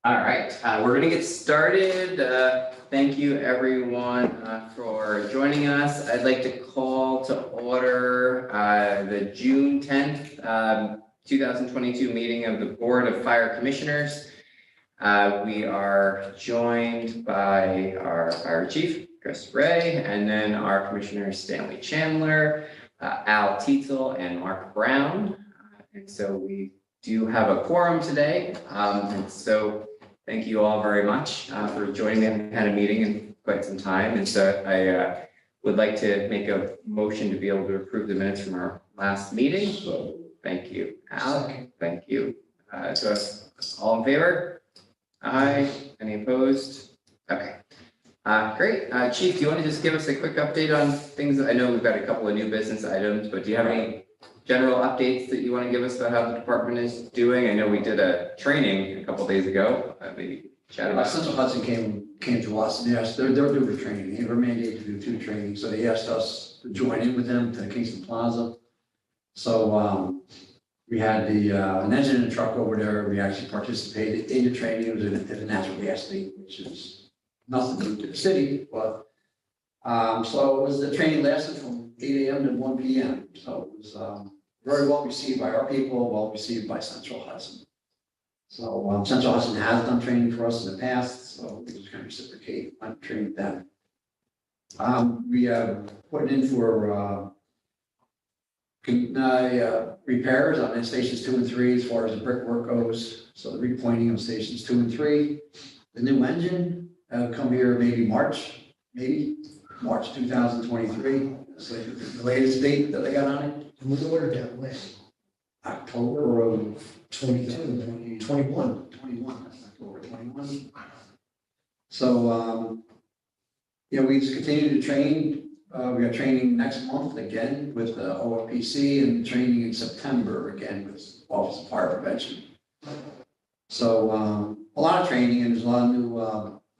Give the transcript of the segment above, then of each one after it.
All right, we're gonna get started. Thank you everyone for joining us. I'd like to call to order the June 10th, 2022 meeting of the Board of Fire Commissioners. We are joined by our Fire Chief, Chris Ray, and then our Commissioners Stanley Chandler, Al Tietzel, and Mark Brown. And so we do have a quorum today, and so thank you all very much for joining me. I haven't had a meeting in quite some time, and so I would like to make a motion to be able to approve the minutes from our last meeting. So, Thank you, Al. Thank you. So all in favor? Aye. Any opposed? Okay. Great. Chief, do you want to just give us a quick update on things? I know we've got a couple of new business items, but do you have any general updates that you want to give us about how the department is doing? I know we did a training a couple of days ago. Maybe chat about. Central Hudson came to us and asked, they're doing a training. They were mandated to do 2 trainings, so they asked us to join in with them to Kingston Plaza. So we had an engine and a truck over there. We actually participated in the training. It was at a natural gas leak, which is nothing new to the city, but so it was, the training lasted from 8 a.m. to 1 p.m. So it was very well received by our people, well received by Central Hudson. So Central Hudson has done training for us in the past, so we just kind of reciprocate on training them. We put in for repairs on stations 2 and 3 as far as the brickwork goes. So the repointing of stations 2 and 3. The new engine come here maybe March 2023. That's like the latest date that they got on it. And we ordered that when? October of 22, 21. 21, that's October 21. So, we just continue to train. We got training next month again with the OFPC and training in September again with Office of Fire Prevention. So, a lot of training, and there's a lot of new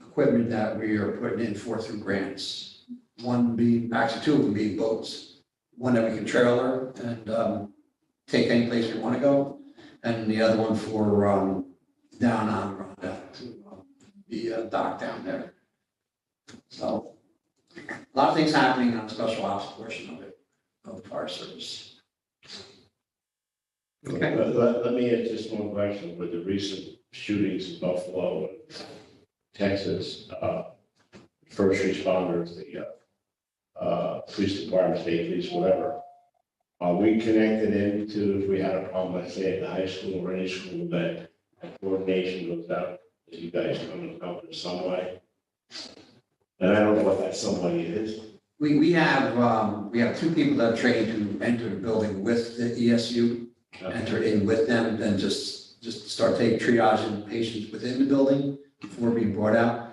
equipment that we are putting in through grants. One being, actually 2 of them being boats. One that we can trailer and take any place we want to go, and the other one for down on Rhonda to the dock down there. So a lot of things happening on the special ops portion of it, of the fire service. Okay. Let me ask just one question. With the recent shootings in Buffalo and Texas, first responders, the police department, state police, whatever, are we connected into, if we had a problem, let's say at the high school or any school, that coordination goes out, that you guys come and help in some way? And I don't know what that somebody is. We have 2 people that are trained to enter the building with the ESU, enter in with them, and just start taking triaging patients within the building before being brought out.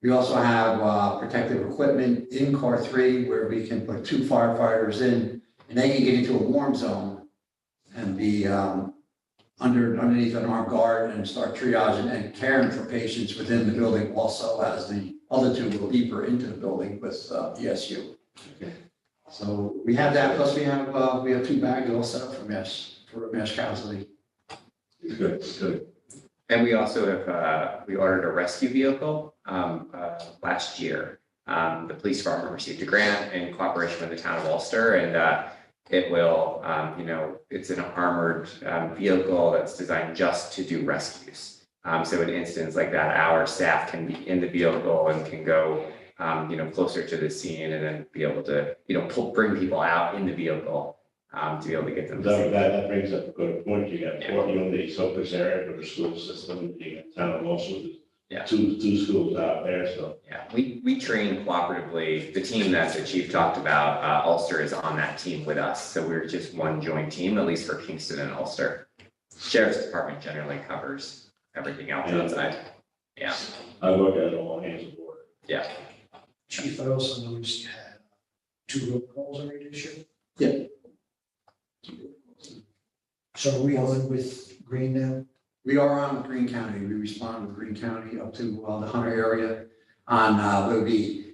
We also have protective equipment in car 3 where we can put 2 firefighters in, and they can get into a warm zone and be underneath an armed guard and start triaging and caring for patients within the building, also as the other 2 go deeper into the building with ESU. So we have that, plus we have 2 bags all set up for a mass casualty. Good, good. And we also have, we ordered a rescue vehicle last year. The police department received a grant in cooperation with the town of Ulster, and it will, it's an armored vehicle that's designed just to do rescues. So in instances like that, our staff can be in the vehicle and can go, closer to the scene and then be able to, bring people out in the vehicle to be able to get them. That brings up a good point. You got Fort Unity, Socus area for the school system. You got town of Ulster. Yeah. Two schools out there, so. Yeah, we train cooperatively. The team that the chief talked about, Ulster is on that team with us. So we're just one joint team, at least for Kingston and Ulster. Sheriff's Department generally covers everything else outside. Yeah. I look at it all hands aboard. Yeah. Chief, I also noticed you had 2 road calls already this year. Yeah. So are we on with Green now? We are on with Greene County. We respond with Greene County up to the Hunter area on what would be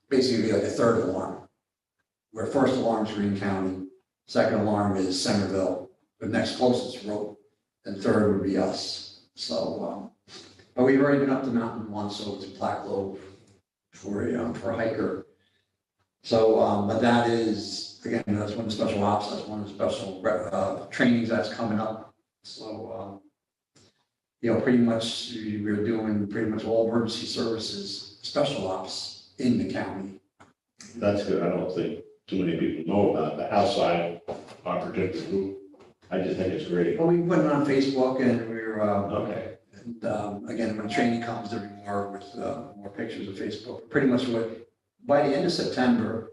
basically like a 3rd alarm. Where first alarm is Greene County, second alarm is Centerville, the next closest road, and 3rd would be us. So But we've already been up the mountain once over to Black Grove for a hiker. So, but that is, again, that's one of the special ops, that's one of the special, trainings that's coming up. So, pretty much, we're doing pretty much all emergency services, special ops in the county. That's good. I don't think too many people know about the outside our particular group. I just think it's great. Well, we put it on Facebook and we're, Okay. and, again, when training comes, there'll be more with, more pictures of Facebook. Pretty much by the end of September,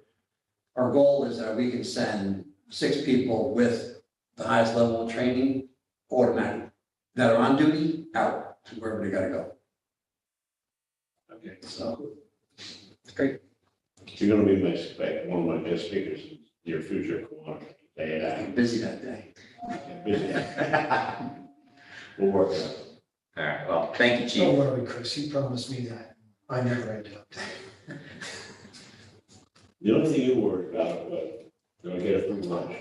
our goal is that we can send 6 people with the highest level of training automatic that are on duty out to wherever they gotta go. Okay. So, It's great. You're gonna be one of my guest speakers in your future. I'm busy that day. Busy. We'll work on it. All right, well, thank you, Don't Chief. worry, Chris, he promised me that. I never end up. The only thing you worry about, but you're gonna get a free lunch.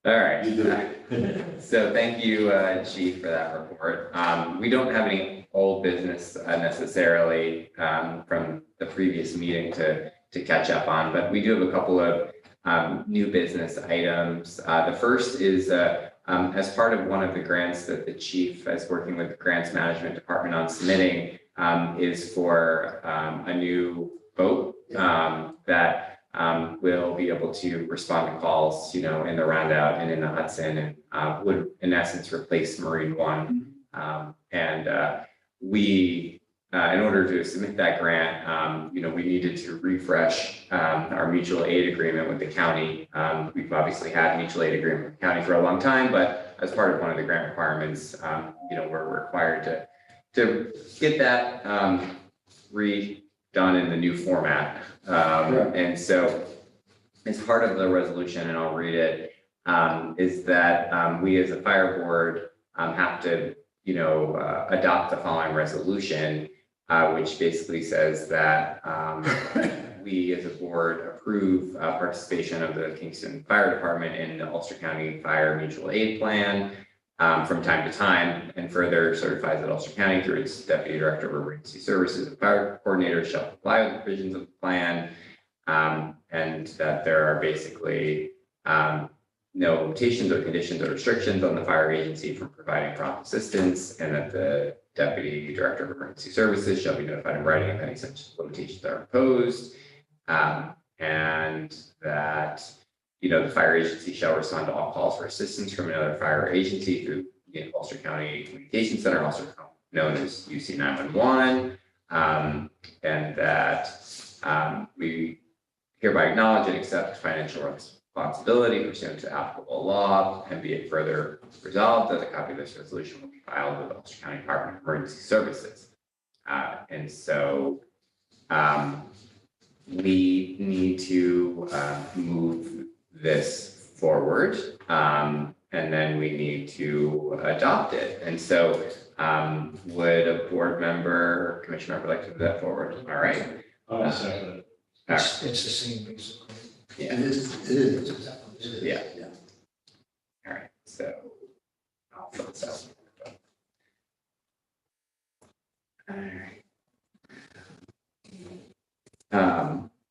All right. You do. So thank you, Chief, for that report. We don't have any old business necessarily from the previous meeting to catch up on, but we do have a couple of new business items. The first is as part of one of the grants that the chief is working with the grants management department on submitting is for a new boat that will be able to respond to calls, in the Roundout and in the Hudson, and would in essence replace Marine One. We, in order to submit that grant, we needed to refresh our mutual aid agreement with the county. We've obviously had a mutual aid agreement with the county for a long time, but as part of one of the grant requirements, we're required to get that redone in the new format. And so as part of the resolution, and I'll read it, is that we as a fire board have to, adopt the following resolution, which basically says that we as a board approve participation of the Kingston Fire Department in the Ulster County Fire Mutual Aid Plan from time to time, and further certifies that Ulster County, through its Deputy Director of Emergency Services and Fire Coordinator, shall comply with the provisions of the plan, and that there are basically no limitations or conditions or restrictions on the fire agency from providing prompt assistance, and that the Deputy Director of Emergency Services shall be notified in writing if any such limitations are imposed, and that the fire agency shall respond to all calls for assistance from another fire agency through the Ulster County Communications Center, also known as UC 911, and that we hereby acknowledge and accept financial responsibility pursuant to applicable law, and be it further resolved that a copy of this resolution will be filed with the Ulster County Department of Emergency Services. And so we need to move this forward, and then we need to adopt it. And so would a board member or commission member like to move that forward? All right. I'll second it. It's the same basically. Yeah. It is. Yeah. All right. So I'll fill this out. All right.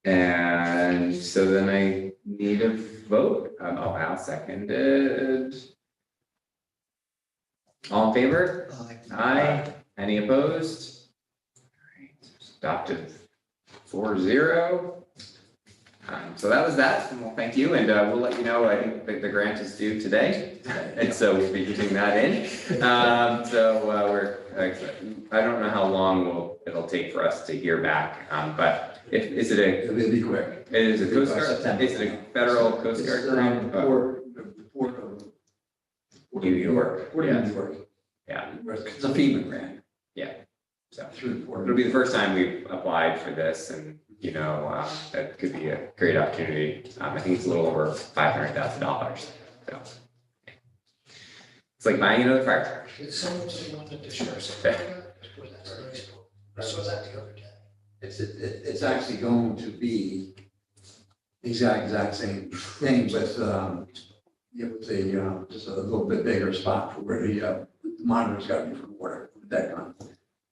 And so then I need a vote. Al seconded. All in favor? Aye. Any opposed? All right. Adopted 4-0. So that was that, and we'll thank you, and we'll let you know. I think the grant is due today, and so we'll be getting that in. I don't know how long it'll take for us to hear back, but It'll be quick. it is a Coast Guard, September. is it a federal Coast Guard grant? Port of. New York, Port of New York. Yeah. It's a FEMA grant. So Through the port. it'll be the first time we've applied for this, and that could be a great opportunity. I think it's a little over $500,000. So it's like buying another fire truck. Did someone say wanted to share something? I saw that the other day. It's actually going to be exact same thing with just a little bit bigger spot for where the monitor's got to be from water, that kind.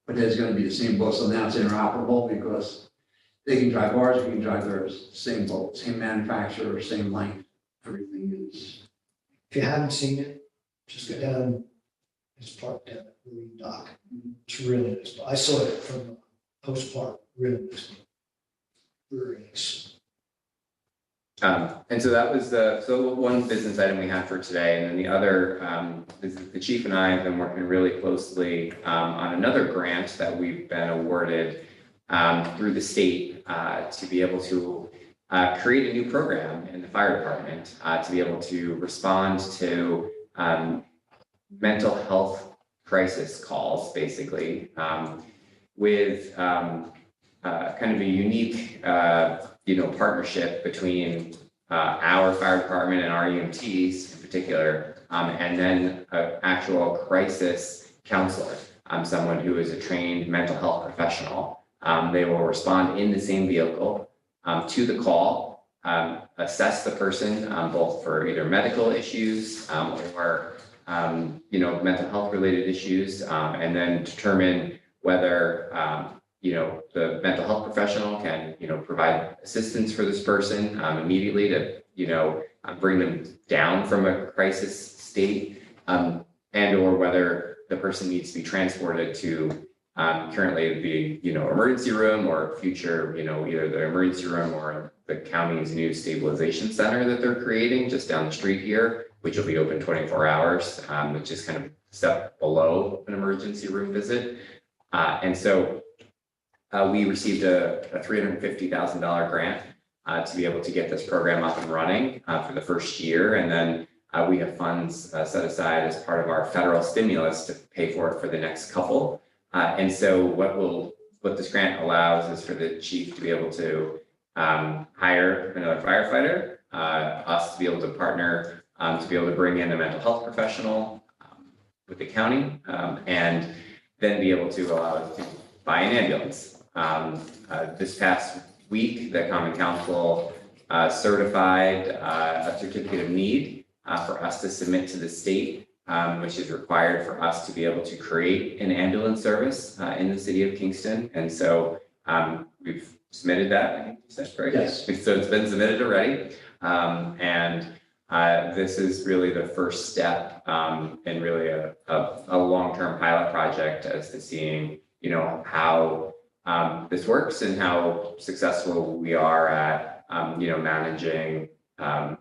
But there's gonna be the same boat, so now it's interoperable because they can drive ours, we can drive theirs, same boat, same manufacturer, same length, everything is. If you haven't seen it, just go down, it's parked down at Louis Dock. It's really nice. I saw it from Post Park, really nice. Very nice. And so that was so one business item we had for today, and then the other, is the chief and I have been working really closely, on another grant that we've been awarded, through the state, to be able to, create a new program in the fire department, to be able to respond to, mental health crisis calls, basically, with, kind of a unique, partnership between our fire department and our EMTs in particular, and then an actual crisis counselor, someone who is a trained mental health professional. They will respond in the same vehicle to the call, assess the person both for either medical issues or mental health related issues, and then determine whether the mental health professional can, provide assistance for this person immediately to, bring them down from a crisis state, and or whether the person needs to be transported to currently the, emergency room or future, either the emergency room or the county's new stabilization center that they're creating just down the street here, which will be open 24 hours, which is kind of a step below an emergency room visit. And so we received a $350,000 grant to be able to get this program up and running for the first year. And then we have funds set aside as part of our federal stimulus to pay for it for the next couple. And so what this grant allows is for the chief to be able to hire another firefighter, us to be able to partner, to be able to bring in a mental health professional with the county, and then be able to allow us to buy an ambulance. This past week, the Common Council certified a certificate of need for us to submit to the state, which is required for us to be able to create an ambulance service in the city of Kingston. And so we've submitted that, I think you said, right? Yes. So it's been submitted already. And this is really the first step in really a long-term pilot project as to seeing, how this works and how successful we are at, managing, a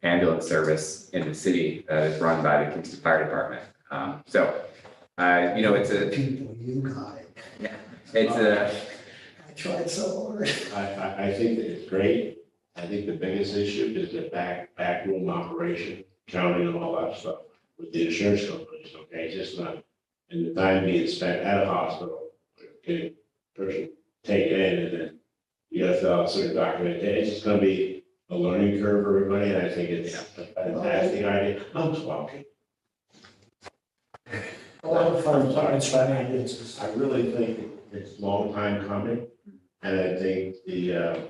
ambulance service in the city that is run by the Kingston Fire Department. It's a, People, you got it. yeah, it's a, I tried so hard. I think that it's great. I think the biggest issue is the backroom operation, counting and all that stuff with the insurance companies, okay? It's just not, and the time being spent at a hospital, getting a person taken in and then you gotta fill out certain documents. It's just gonna be a learning curve for everybody, and I think it's a fantastic idea. I'm just walking. A lot of fun, it's ambulances. I really think it's a long time coming, and I think the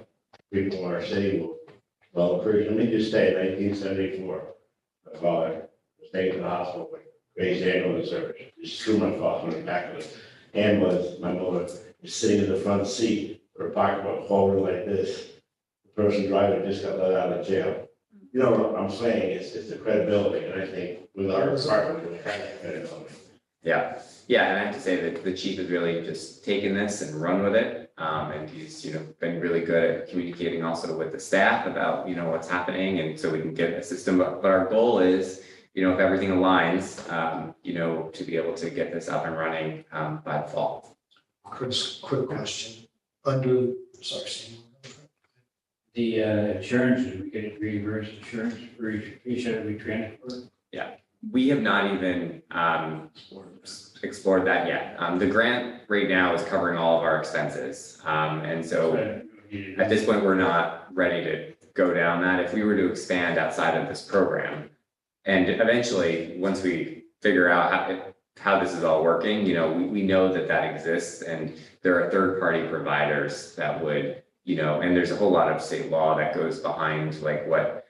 people in our city will well appreciate. Let me just say, 1974, my father was taken to the hospital with raised ambulance service. Just threw my father in the back of the ambulance. My mother was sitting in the front seat for a pocketbook holding like this. The person driving just got let out of jail. You know what I'm saying? It's the credibility, and I think with our department, we have that credibility. yeah. Yeah, and I have to say that the chief has really just taken this and run with it. And he's, been really good at communicating also with the staff about, what's happening. And so we can get a system, but our goal is, if everything aligns, to be able to get this up and running by the fall. Chris, quick question. Sorry, Steve. The insurance, did we get reimbursed insurance for each that we transport? We have not even explored that yet. The grant right now is covering all of our expenses. And so at this point, we're not ready to go down that. If we were to expand outside of this program, and eventually, once we figure out how this is all working, we know that exists, and there are third-party providers that would, and there's a whole lot of state law that goes behind like what,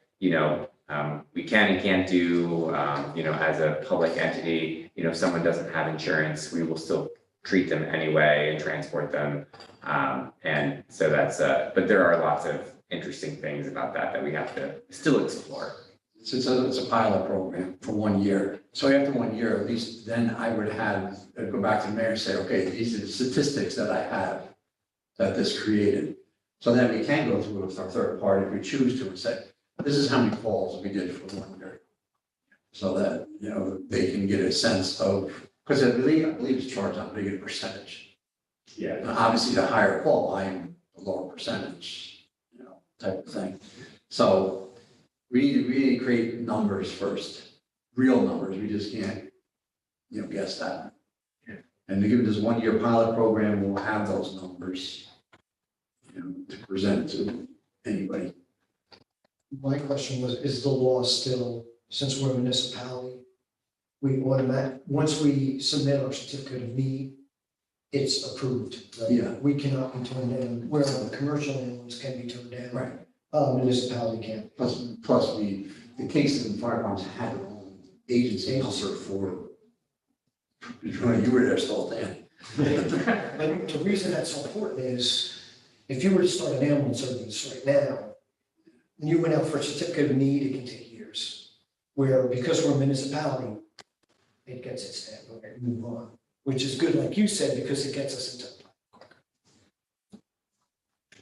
we can and can't do, as a public entity, if someone doesn't have insurance, we will still treat them anyway and transport them. And so but there are lots of interesting things about that we have to still explore. It's a pilot program for 1 year. So after 1 year, at least then I would go back to the mayor and say, okay, these are the statistics that I have that this created. So then we can go through with our third party if we choose to and say, this is how many calls we did for 1 year. So that, they can get a sense of, because I believe it's charged on a bigger percentage. Yeah. Now, obviously, the higher call volume, the lower percentage, type of thing. So we need to create numbers first, real numbers. We just can't, guess that. And to give this 1 year pilot program, we'll have those numbers, to present to anybody. My question was, is the law still, since we're a municipality, once we submit our certificate of need, it's approved. Right? Yeah. We cannot be turned down, where the commercial ambulance can be turned down. Right. Municipality can't. Plus the Kingston Fire Department had their own agency officer for, you were there still, Dan. But the reason that's so important is, if you were to start an ambulance service right now, and you went out for a certificate of need, it can take years. Where, because we're a municipality, it gets its stamp, okay, move on, which is good, like you said, because it gets us into.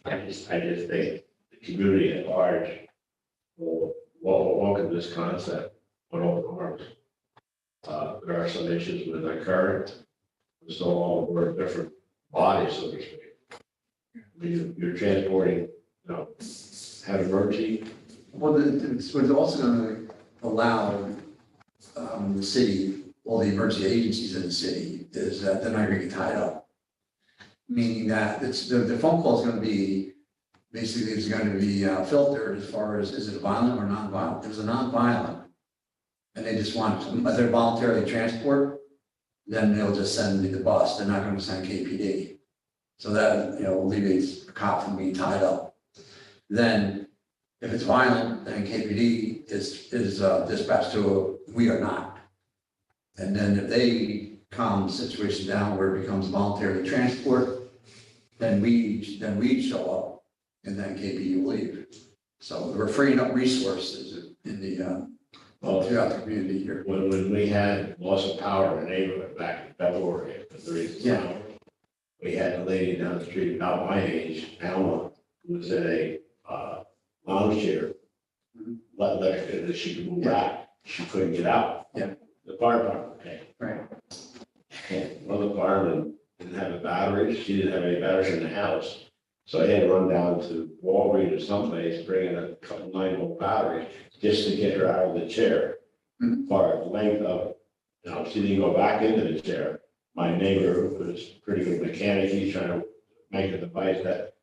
I just think the community at large will welcome this concept with open arms. There are some issues with the current, so all we're different bodies, so to speak. I mean, you're transporting, have emergency. Well, it's also going to allow the city, all the emergency agencies in the city, is that they're not going to get tied up. Meaning that the phone call is going to be, basically it's going to be filtered as far as, is it violent or non-violent? If it's a non-violent, and they just want, but they're voluntarily transport, then they'll just send the bus. They're not going to send KPD. So that, alleviates a cop from being tied up. Then, if it's violent, then KPD is dispatched to we are not. And then if they calm the situation down where it becomes voluntary transport, then we show up and then KPD will leave. So we're freeing up resources in the, throughout the community here. When we had loss of power in the neighborhood back in February, for the reason. Yeah. We had a lady down the street about my age, Alma, who was in a lounge chair. Let that she could move back. She couldn't get out. Yeah. The fire department came. Right. And one of the firemen didn't have a battery. She didn't have any batteries in the house. So I had to run down to Walgreens or someplace, bring in a couple 9-volt batteries just to get her out of the chair. For the length of, she didn't go back into the chair. My neighbor was a pretty good mechanic. He's trying to make a device that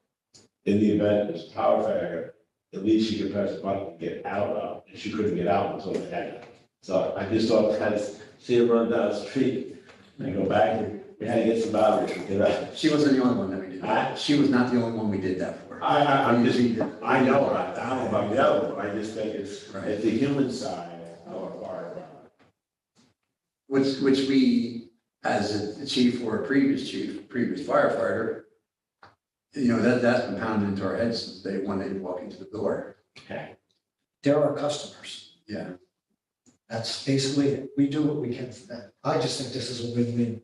in the event there's a power failure, at least she could press the button and get out of, and she couldn't get out until it had. So I just thought, kind of see her run down the street and go back and we had to get some batteries to get out. She wasn't the only one that we did that. She was not the only one we did that for. I know, I don't know about the other one. I just think it's the human side of our fire. Which we, as a chief or a previous firefighter, that's been pounded into our heads since day one, they walk into the door. Okay. They're our customers. Yeah. That's basically it. We do what we can for them. I just think this is a win-win.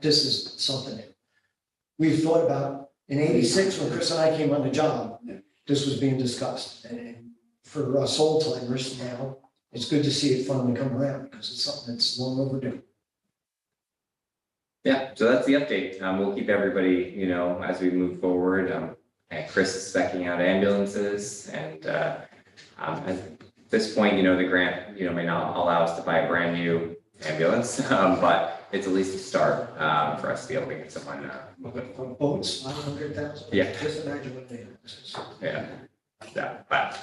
This is something that we've thought about in '86 when Chris and I came on the job. Yeah. This was being discussed. And for us old timers now, it's good to see it finally come around because it's something that's long overdue. Yeah, so that's the update. We'll keep everybody, as we move forward. And Chris is speccing out ambulances and at this point, the grant, may not allow us to buy a brand new ambulance, but it's at least a start for us to be able to get someone moving. From boats, 100,000. Yeah. Just imagine what they are. Yeah. Yeah, but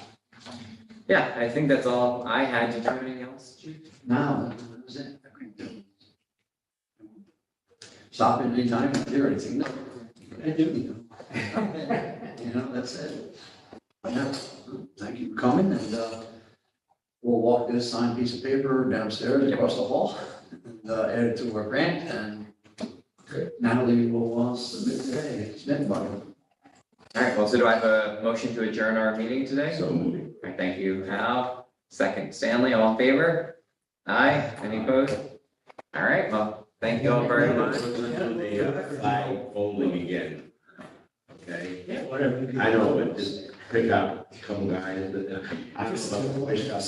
yeah, I think that's all I had. Did you have anything else, Chief? No, that was it. Stop at any time if you anything. No, I do. That's it. Yeah. Thank you for coming and we'll walk this signed piece of paper downstairs across the hall and add it to our grant and Natalie will submit by. All right, well, so do I have a motion to adjourn our meeting today? So moved. All right, thank you, Hal. Second, Stanley, all in favor? Aye, any opposed? All right, well, thank you all very much. Let's do the flag folding again. Okay, Yeah, whatever. I know, but just pick up a couple guys that, I don't know, pick up